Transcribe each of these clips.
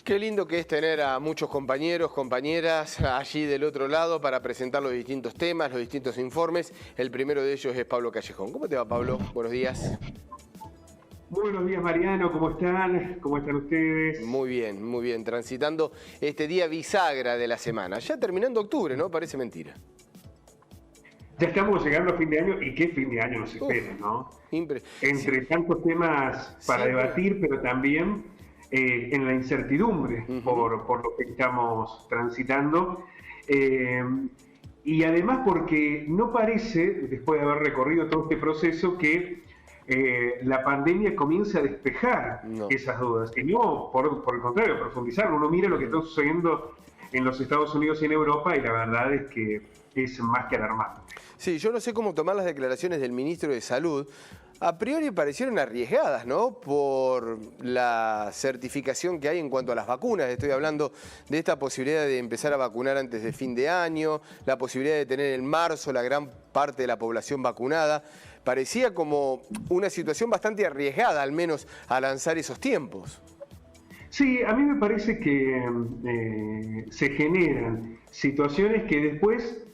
Qué lindo que es tener a muchos compañeros, compañeras allí del otro lado para presentar los distintos temas, los distintos informes. El primero de ellos es Pablo Callejón. ¿Cómo te va, Pablo? Buenos días. Buenos días, Mariano, ¿cómo están? ¿Cómo están ustedes? Muy bien. Transitando este día bisagra de la semana. Ya terminando octubre, ¿no? Parece mentira. Ya estamos llegando a fin de año, y qué fin de año nos espera, ¿no? Entre tantos temas para debatir, pero también en la incertidumbre por lo que estamos transitando. Y además porque no parece, después de haber recorrido todo este proceso, que la pandemia comienza a despejar esas dudas. Y no, por el contrario, profundizar. Uno mira lo que está sucediendo en los Estados Unidos y en Europa y la verdad es que es más que alarmante. Sí, yo no sé cómo tomar las declaraciones del ministro de Salud. A priori parecieron arriesgadas, ¿no? Por la certificación que hay en cuanto a las vacunas. Estoy hablando de esta posibilidad de empezar a vacunar antes de fin de año, la posibilidad de tener en marzo la gran parte de la población vacunada. Parecía como una situación bastante arriesgada, al menos, a lanzar esos tiempos. Sí, a mí me parece que se generan situaciones que después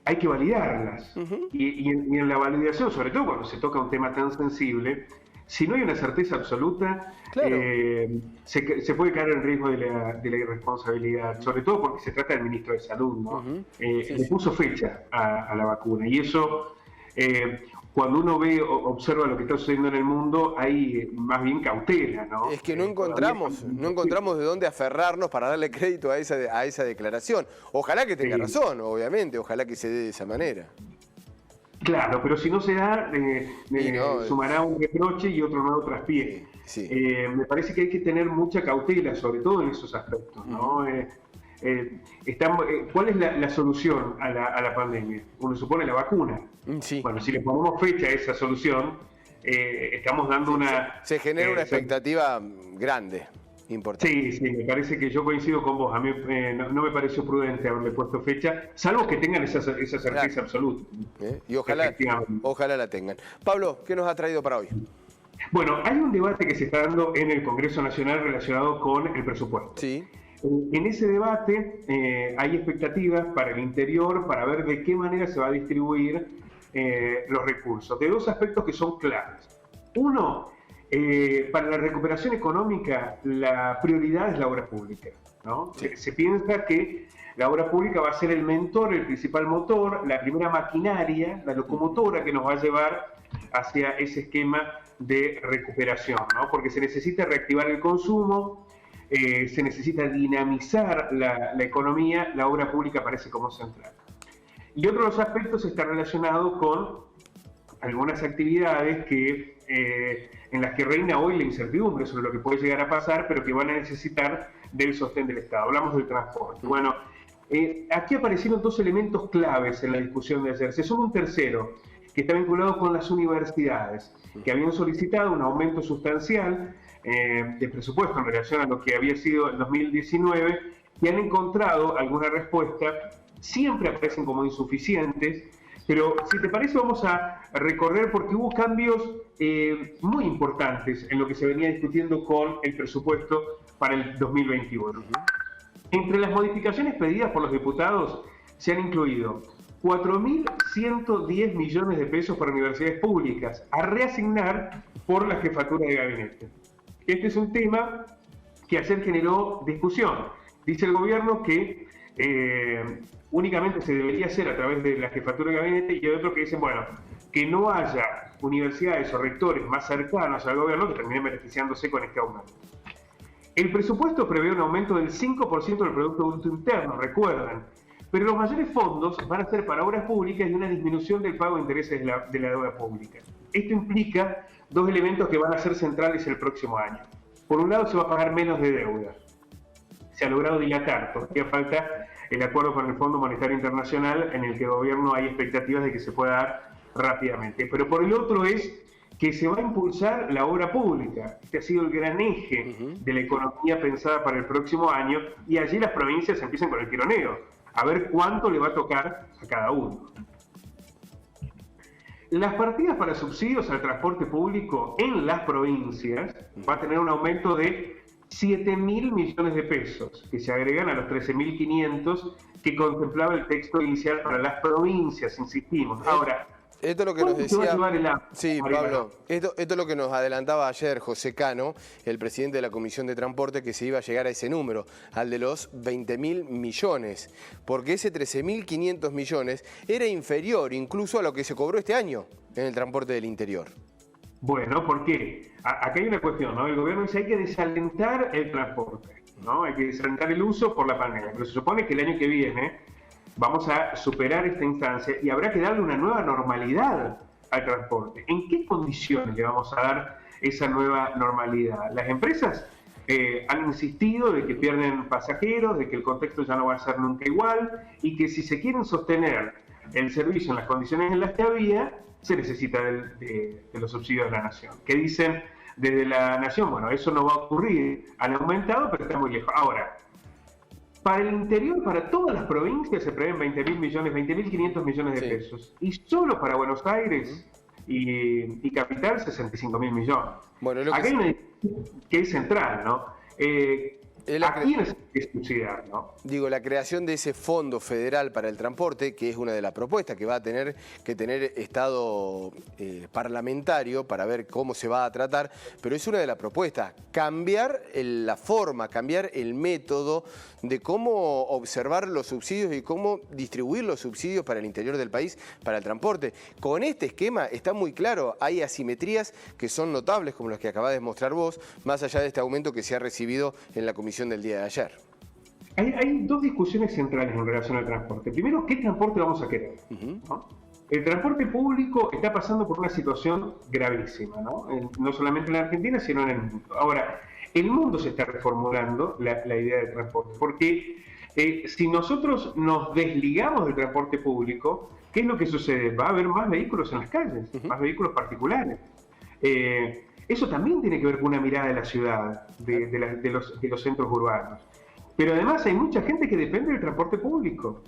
hay que validarlas. Y en la validación, sobre todo cuando se toca un tema tan sensible, si no hay una certeza absoluta, claro. Se puede caer en riesgo de la irresponsabilidad, sobre todo porque se trata del ministro de Salud, ¿no? Le puso fecha a la vacuna y eso... cuando uno observa lo que está sucediendo en el mundo, hay más bien cautela, ¿no? Es que no encontramos de dónde aferrarnos para darle crédito a esa declaración. Ojalá que tenga razón, obviamente, ojalá que se dé de esa manera. Claro, pero si no se da, sumará un reproche y otro nuevo traspié. Me parece que hay que tener mucha cautela, sobre todo en esos aspectos, ¿no? ¿Cuál es la solución a la pandemia? Uno supone la vacuna. Bueno, si le ponemos fecha a esa solución, estamos dando Se genera una expectativa grande, importante. Sí, me parece que yo coincido con vos. A mí no me pareció prudente haberle puesto fecha, salvo que tengan esa certeza absoluta. Y ojalá la tengan. Pablo, ¿qué nos ha traído para hoy? Bueno, hay un debate que se está dando en el Congreso Nacional relacionado con el presupuesto. Sí. En ese debate hay expectativas para el interior, para ver de qué manera se va a distribuir los recursos, de dos aspectos que son claves. Uno, para la recuperación económica, la prioridad es la obra pública, ¿no? Se piensa que la obra pública va a ser el mentor, el principal motor, la primera maquinaria, la locomotora que nos va a llevar hacia ese esquema de recuperación, ¿no? Porque se necesita reactivar el consumo, se necesita dinamizar la economía, la obra pública aparece como central. Y otro de los aspectos está relacionado con algunas actividades en las que reina hoy la incertidumbre sobre lo que puede llegar a pasar, pero que van a necesitar del sostén del Estado. Hablamos del transporte. Bueno, aquí aparecieron dos elementos claves en la discusión de ayer. Se suma un tercero, que está vinculado con las universidades, que habían solicitado un aumento sustancial de presupuesto en relación a lo que había sido el 2019 y han encontrado alguna respuesta. Siempre aparecen como insuficientes, pero si te parece vamos a recorrer porque hubo cambios muy importantes en lo que se venía discutiendo con el presupuesto para el 2021. Entre las modificaciones pedidas por los diputados se han incluido 4.110 millones de pesos para universidades públicas a reasignar por la jefatura de gabinete. Este es un tema que ayer generó discusión. Dice el gobierno que únicamente se debería hacer a través de la jefatura de gabinete y hay otros que dicen, bueno, que no haya universidades o rectores más cercanos al gobierno que terminen beneficiándose con este aumento. El presupuesto prevé un aumento del 5% del Producto Bruto Interno, recuerdan, pero los mayores fondos van a ser para obras públicas y una disminución del pago de intereses de la deuda pública. Esto implica dos elementos que van a ser centrales el próximo año. Por un lado, se va a pagar menos de deuda. Se ha logrado dilatar, todavía falta el acuerdo con el Fondo Monetario Internacional en el que el gobierno hay expectativas de que se pueda dar rápidamente. Pero por el otro es que se va a impulsar la obra pública. Este ha sido el gran eje de la economía pensada para el próximo año y allí las provincias empiezan con el tironeo, a ver cuánto le va a tocar a cada uno. Las partidas para subsidios al transporte público en las provincias va a tener un aumento de 7.000 millones de pesos, que se agregan a los 13.500 que contemplaba el texto inicial para las provincias, insistimos. Ahora, esto es lo que nos decía. Sí, Mariano. Pablo, esto es lo que nos adelantaba ayer José Cano, el presidente de la Comisión de Transporte, que se iba a llegar a ese número, al de los 20.000 millones, porque ese 13.500 millones era inferior incluso a lo que se cobró este año en el transporte del interior. Bueno, ¿por qué? Acá hay una cuestión, ¿no? El gobierno dice hay que desalentar el transporte, ¿no? Hay que desalentar el uso por la pandemia, pero se supone que el año que viene vamos a superar esta instancia y habrá que darle una nueva normalidad al transporte. ¿En qué condiciones le vamos a dar esa nueva normalidad? Las empresas han insistido de que pierden pasajeros, de que el contexto ya no va a ser nunca igual y que si se quieren sostener el servicio en las condiciones en las que había, se necesita de los subsidios de la Nación. ¿Qué dicen desde la Nación? Bueno, eso no va a ocurrir, han aumentado, pero está muy lejos. Ahora, para el interior, para todas las provincias, se prevén 20.000 millones, 20.500 millones de pesos. Y solo para Buenos Aires y Capital, 65.000 millones. Bueno, acá hay una que es central, ¿no? ¿A quiénes hay que subsidiar, no? Digo, la creación de ese fondo federal para el transporte, que es una de las propuestas que va a tener que tener estado parlamentario para ver cómo se va a tratar, pero es una de las propuestas. Cambiar la forma, cambiar el método de cómo observar los subsidios y cómo distribuir los subsidios para el interior del país, para el transporte. Con este esquema está muy claro, hay asimetrías que son notables, como las que acabás de mostrar vos, más allá de este aumento que se ha recibido en la comisión del día de ayer. Hay dos discusiones centrales en relación al transporte. Primero, ¿qué transporte vamos a querer? ¿No? El transporte público está pasando por una situación gravísima, no solamente en la Argentina, sino en el mundo. Ahora, el mundo se está reformulando la idea del transporte, porque si nosotros nos desligamos del transporte público, ¿qué es lo que sucede? Va a haber más vehículos en las calles, más vehículos particulares. Eso también tiene que ver con una mirada de la ciudad, de los centros urbanos. Pero además hay mucha gente que depende del transporte público.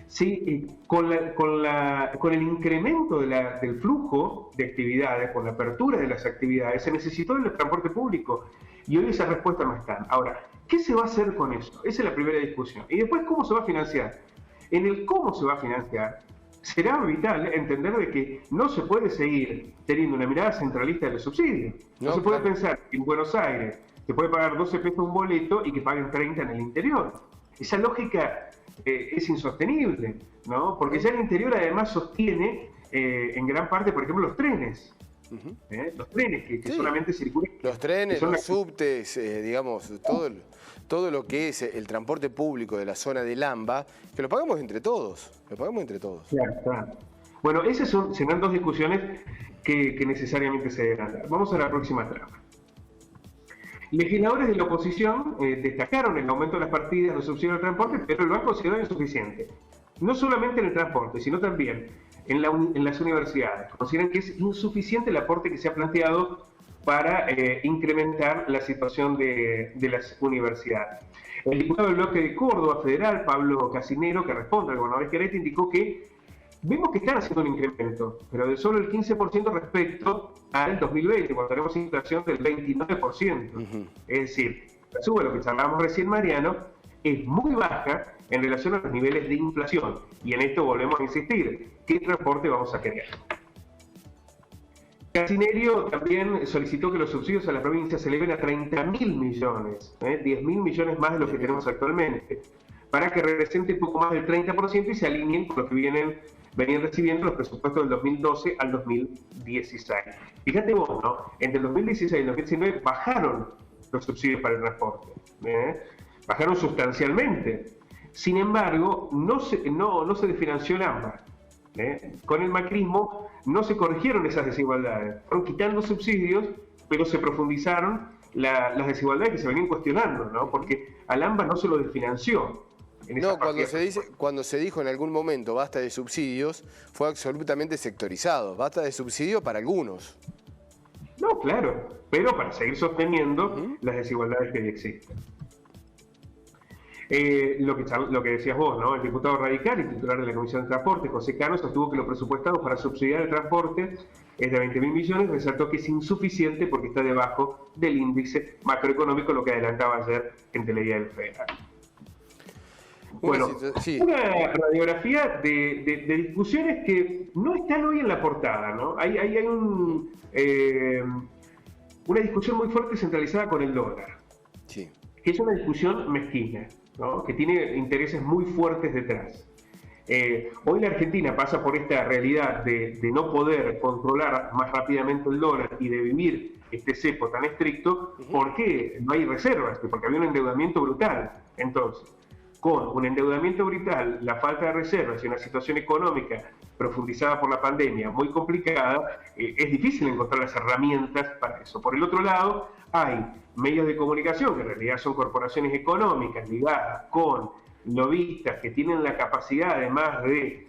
Sí, con el incremento del flujo de actividades, con la apertura de las actividades, se necesitó el transporte público. Y hoy esas respuestas no están. Ahora, ¿qué se va a hacer con eso? Esa es la primera discusión. Y después, ¿cómo se va a financiar? En el cómo se va a financiar, será vital entender de que no se puede seguir teniendo una mirada centralista de los subsidios. No se puede pensar que en Buenos Aires se puede pagar 12 pesos un boleto y que paguen 30 en el interior. Esa lógica es insostenible, ¿no? Porque ya el interior además sostiene en gran parte, por ejemplo, los trenes. Los trenes que solamente circulan. Los trenes, los subtes, digamos, todo lo que es el transporte público de la zona del AMBA, que lo pagamos entre todos. Claro. Bueno, esas serán dos discusiones que necesariamente se deben dar. Vamos a la próxima trama. Legisladores de la oposición destacaron el aumento de las partidas de subsidio al transporte, pero lo han considerado insuficiente. No solamente en el transporte, sino también en las universidades. Consideran que es insuficiente el aporte que se ha planteado para incrementar la situación de las universidades. El diputado del bloque de Córdoba Federal, Pablo Casinero, que responde al gobernador Schiaretti, indicó que vemos que están haciendo un incremento, pero de solo el 15% respecto al 2020, cuando tenemos inflación del 29%. Es decir, la suba, lo que charlábamos recién, Mariano, es muy baja en relación a los niveles de inflación. Y en esto volvemos a insistir, ¿qué transporte vamos a querer? Casinero también solicitó que los subsidios a la provincia se eleven a 30.000 millones, 10.000 millones más de lo que tenemos actualmente, para que represente un poco más del 30% y se alineen con lo que venían recibiendo los presupuestos del 2012 al 2016. Fíjate vos, ¿no? Entre el 2016 y el 2019 bajaron los subsidios para el transporte, bajaron sustancialmente. Sin embargo, no se desfinanció el AMBA. Con el macrismo no se corrigieron esas desigualdades, fueron quitando subsidios, pero se profundizaron las desigualdades que se venían cuestionando, ¿no? Porque al AMBA no se lo desfinanció. No, cuando se dijo en algún momento basta de subsidios, fue absolutamente sectorizado, basta de subsidio para algunos. No, claro, pero para seguir sosteniendo las desigualdades que existen. Lo que decías vos, ¿no? El diputado radical y titular de la Comisión de Transporte, José Cano, sostuvo que lo presupuestado para subsidiar el transporte es de 20.000 millones, resaltó que es insuficiente porque está debajo del índice macroeconómico, lo que adelantaba ayer en Televida del Federal. Bueno, una radiografía de discusiones que no están hoy en la portada, ¿no? Hay una discusión muy fuerte centralizada con el dólar, que es una discusión mezquina, ¿no? Que tiene intereses muy fuertes detrás. Hoy la Argentina pasa por esta realidad de no poder controlar más rápidamente el dólar y de vivir este cepo tan estricto porque no hay reservas, porque había un endeudamiento brutal. Entonces, con un endeudamiento brutal, la falta de reservas y una situación económica profundizada por la pandemia muy complicada, es difícil encontrar las herramientas para eso. Por el otro lado, hay medios de comunicación, que en realidad son corporaciones económicas ligadas con lobistas que tienen la capacidad además de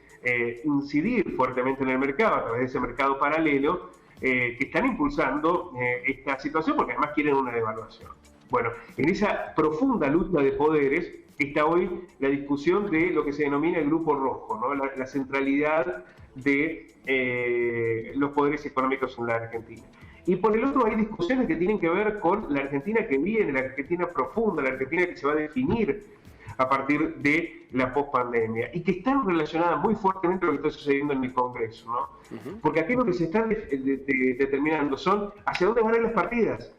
incidir fuertemente en el mercado a través de ese mercado paralelo, que están impulsando esta situación porque además quieren una devaluación. Bueno, en esa profunda lucha de poderes está hoy la discusión de lo que se denomina el Grupo Rojo, ¿no? La centralidad de los poderes económicos en la Argentina. Y por el otro hay discusiones que tienen que ver con la Argentina que viene, la Argentina profunda, la Argentina que se va a definir a partir de la pospandemia y que están relacionadas muy fuertemente con lo que está sucediendo en el Congreso, ¿no? Porque aquí lo que se está determinando son hacia dónde van a ir las partidas,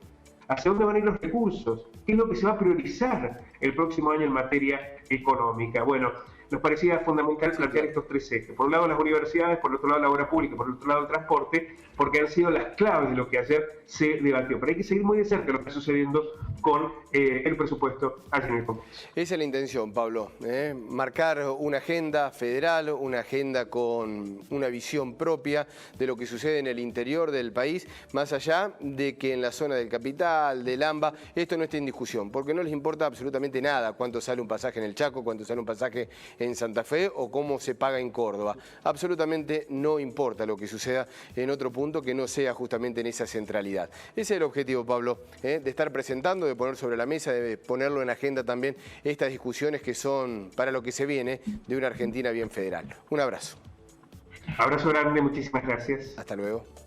hacia dónde van a ir los recursos, qué es lo que se va a priorizar el próximo año en materia económica. Bueno, nos parecía fundamental plantear estos tres ejes. Por un lado las universidades, por el otro lado la obra pública, por el otro lado el transporte, porque han sido las claves de lo que ayer se debatió. Pero hay que seguir muy de cerca lo que está sucediendo con el presupuesto allí en el Congreso. Esa es la intención, Pablo, marcar una agenda federal, una agenda con una visión propia de lo que sucede en el interior del país, más allá de que en la zona del capital, del AMBA, esto no esté en discusión, porque no les importa absolutamente nada cuánto sale un pasaje en el Chaco, cuánto sale un pasaje en Santa Fe o cómo se paga en Córdoba. Absolutamente no importa lo que suceda en otro punto que no sea justamente en esa centralidad. Ese es el objetivo, Pablo, de estar presentando, de poner sobre la mesa, de ponerlo en agenda también estas discusiones que son para lo que se viene de una Argentina bien federal. Un abrazo. Abrazo grande, muchísimas gracias. Hasta luego.